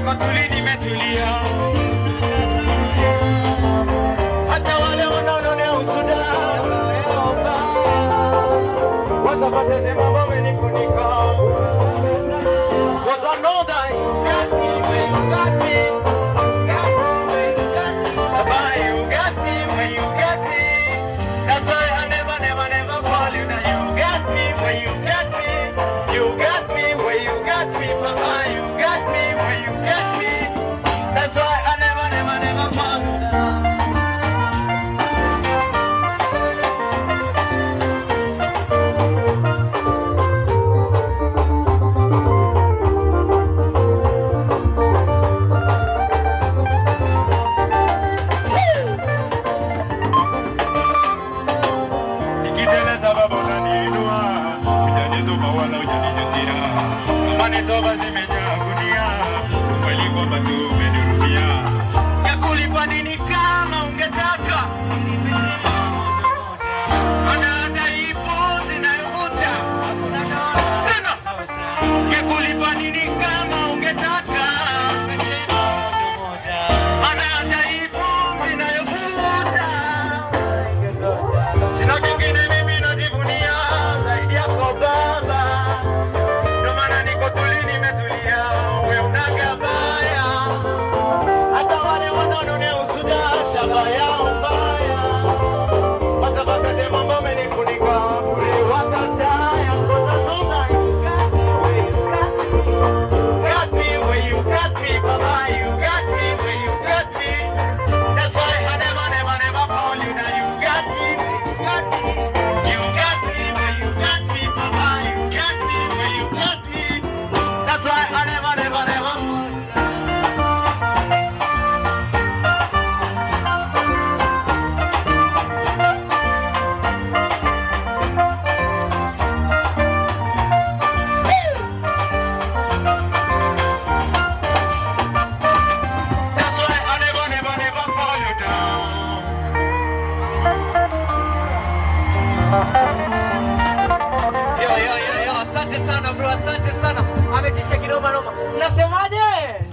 niko tuli nimetulia. Hata wale wanaonea usuda watapata mambo amenifunika. Cause I know that you got me when you got me. Baba, you got me when you got me. That's why I never fall you. Now you got me when you got me. You got me when you got me. Baba, you got me when you got me. That's why I never fall you down. Toba zimejaa gunia, ukweli kwamba tu umenirumia. Ya kulipa nini kama ungetaka? Mana hata ipo zinayovuta hakuna tena. Ya kulipa nini kama ungetaka? Mana hata ipo zinayovuta. Sina kingine mimi najivunia zaidi yako Baba. Yo, asante sana bro, asante sana. Ametisha kinoma noma. Unasemaje?